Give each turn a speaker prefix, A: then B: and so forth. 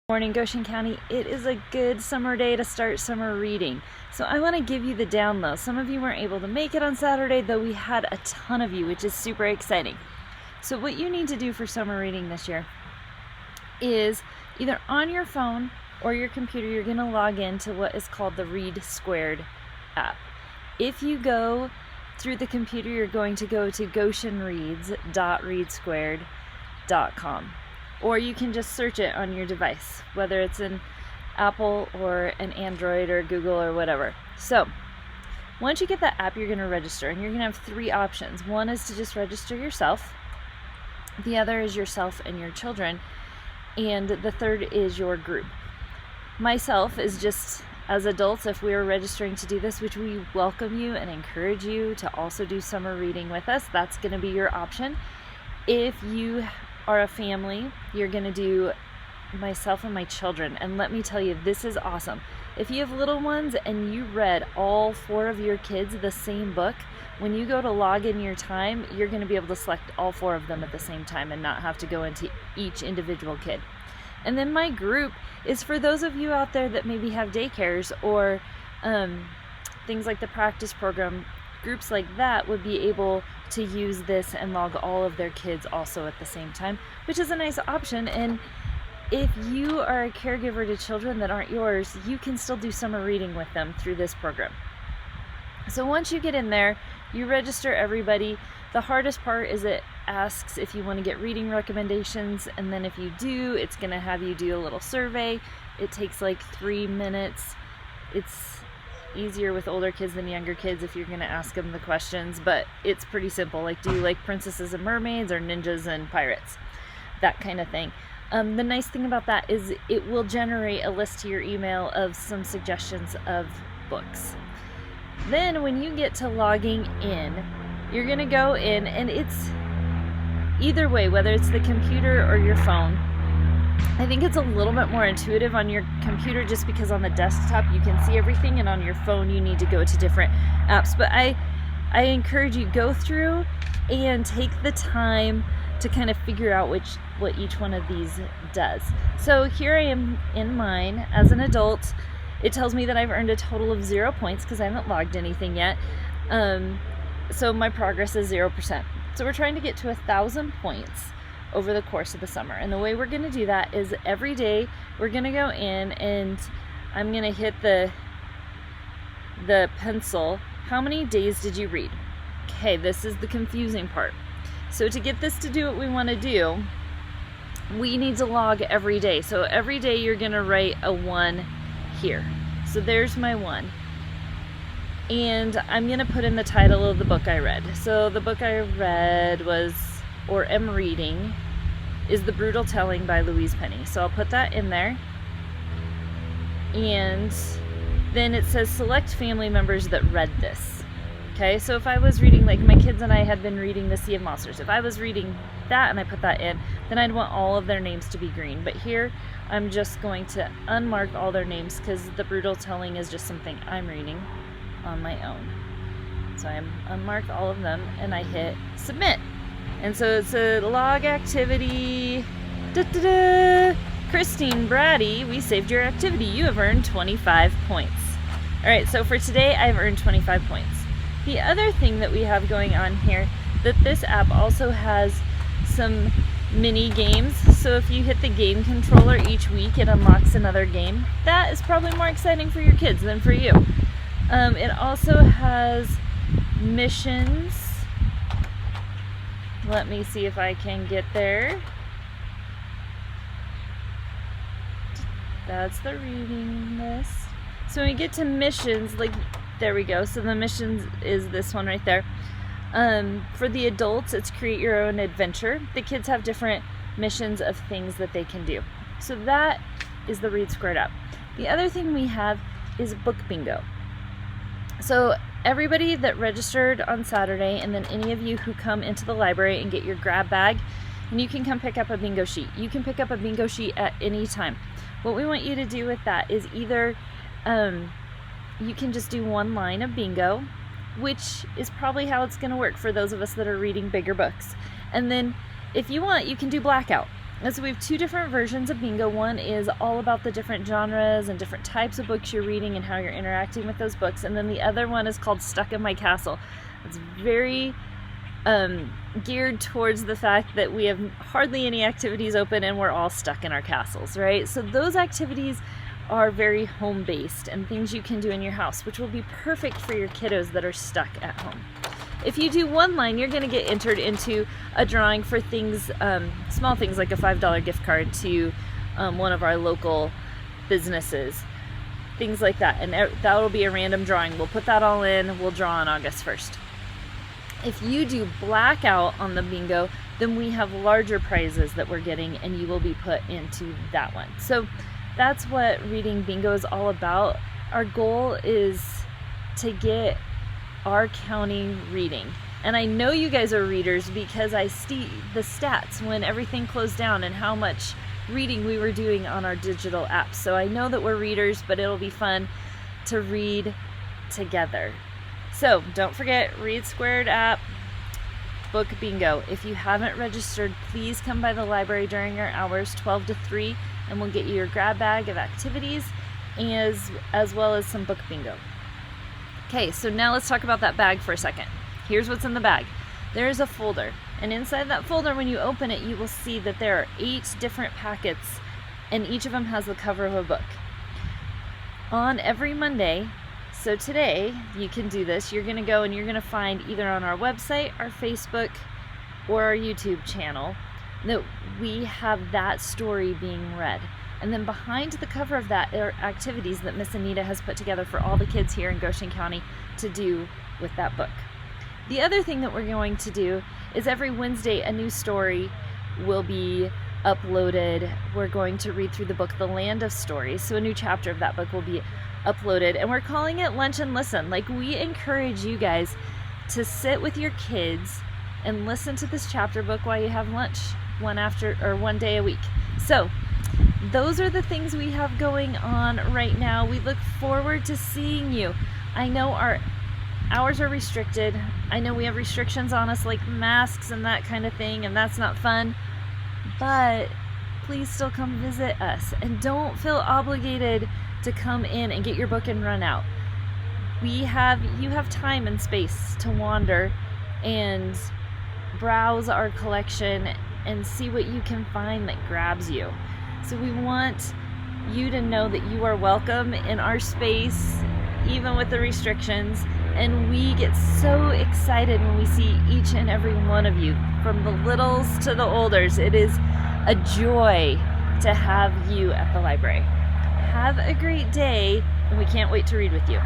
A: Morning, Goshen County. It is a good summer day to start summer reading. So I want to give you the down low. Some of you weren't able to make it on Saturday, though we had a ton of you, which is super exciting. So what you need to do for summer reading this year is either on your phone or your computer, you're going to log into what is called the Read Squared app. If you go through the computer, you're going to go to goshenreads.readsquared.com. Or you can just search it on your device, whether it's an Apple or an Android or Google or whatever. So once you get that app, you're going to register, and you're going to have three options. One is to just register yourself. The other is yourself and your children. And the third is your group. Myself is just as adults, if we are registering to do this, which we welcome you and encourage you to also do summer reading with us, that's going to be your option. If you are a family, you're going to do myself and my children. And let me tell you, this is awesome. If you have little ones and you read all four of your kids the same book, when you go to log in your time, you're going to be able to select all four of them at the same time and not have to go into each individual kid. And then my group is for those of you out there that maybe have daycares or things like the practice program. Groups like that would be able to use this and log all of their kids also at the same time, which is a nice option. And if you are a caregiver to children that aren't yours, you can still do summer reading with them through this program. So once you get in there, you register everybody. The hardest part is it asks if you want to get reading recommendations, and then if you do, it's going to have you do a little survey. It takes like 3 minutes. It's easier with older kids than younger kids if you're going to ask them the questions, but it's pretty simple. Like, do you like princesses and mermaids or ninjas and pirates? That kind of thing. The nice thing about that is it will generate a list to your email of some suggestions of books. Then when you get to logging in, you're going to go in, and it's either way, whether it's the computer or your phone. I think it's a little bit more intuitive on your computer just because on the desktop you can see everything, and on your phone you need to go to different apps. But I encourage you, go through and take the time to kind of figure out what each one of these does. So here I am in mine as an adult. It tells me that I've earned a total of 0 points because I haven't logged anything yet. So my progress is 0%. So we're trying to get to 1,000 points over the course of the summer. And the way we're going to do that is every day we're going to go in and I'm going to hit the pencil. How many days did you read? Okay, this is the confusing part. So to get this to do what we want to do, we need to log every day. So every day you're going to write a 1 here. So there's my 1. And I'm going to put in the title of the book I read. So the book I read was, or am reading, is The Brutal Telling by Louise Penny. So I'll put that in there. And then it says select family members that read this. Okay, so if I was reading, like my kids and I had been reading The Sea of Monsters, if I was reading that and I put that in, then I'd want all of their names to be green. But here, I'm just going to unmark all their names because The Brutal Telling is just something I'm reading on my own. So I unmarked all of them and I hit submit. And so it's a log activity. Da-da-da. Christine Brady, we saved your activity. You have earned 25 points. All right, so for today, I've earned 25 points. The other thing that we have going on here, that this app also has some mini games. So if you hit the game controller each week, it unlocks another game. That is probably more exciting for your kids than for you. It also has missions. Let me see if I can get there. That's the reading list. So when we get to missions, like, there we go. So the missions is this one right there. For the adults, it's create your own adventure. The kids have different missions of things that they can do. So that is the Read Squared app. The other thing we have is book bingo. So everybody that registered on Saturday, and then any of you who come into the library and get your grab bag, and you can come pick up a bingo sheet. You can pick up a bingo sheet at any time. What we want you to do with that is either you can just do one line of bingo, which is probably how it's going to work for those of us that are reading bigger books. And then if you want, you can do blackout. And so we have 2 different versions of Bingo. One is all about the different genres and different types of books you're reading and how you're interacting with those books. And then the other one is called Stuck in My Castle. It's very geared towards the fact that we have hardly any activities open and we're all stuck in our castles, right? So those activities are very home-based and things you can do in your house, which will be perfect for your kiddos that are stuck at home. If you do one line, you're going to get entered into a drawing for things, small things like a $5 gift card to one of our local businesses, things like that. And that will be a random drawing. We'll put that all in. We'll draw on August 1st. If you do blackout on the bingo, then we have larger prizes that we're getting, and you will be put into that one. So that's what Reading Bingo is all about. Our goal is to get our county reading. And I know you guys are readers because I see the stats when everything closed down and how much reading we were doing on our digital apps. So I know that we're readers, but it'll be fun to read together. So don't forget, Read Squared app, book bingo. If you haven't registered, please come by the library during our hours 12 to 3 and we'll get you your grab bag of activities as well as some book bingo. Okay, so now let's talk about that bag for a second. Here's what's in the bag. There is a folder, and inside that folder, when you open it, you will see that there are 8 different packets, and each of them has the cover of a book. On every Monday, so today, you can do this. You're going to go and you're going to find either on our website, our Facebook, or our YouTube channel that we have that story being read. And then behind the cover of that are activities that Miss Anita has put together for all the kids here in Goshen County to do with that book. The other thing that we're going to do is every Wednesday a new story will be uploaded. We're going to read through the book The Land of Stories. So a new chapter of that book will be uploaded, and we're calling it Lunch and Listen. Like, we encourage you guys to sit with your kids and listen to this chapter book while you have lunch one day a week. So those are the things we have going on right now. We look forward to seeing you. I know our hours are restricted. I know we have restrictions on us like masks and that kind of thing, and that's not fun. But please still come visit us, and don't feel obligated to come in and get your book and run out. You have time and space to wander and browse our collection and see what you can find that grabs you. So we want you to know that you are welcome in our space, even with the restrictions. And we get so excited when we see each and every one of you, from the littles to the olders. It is a joy to have you at the library. Have a great day, and we can't wait to read with you.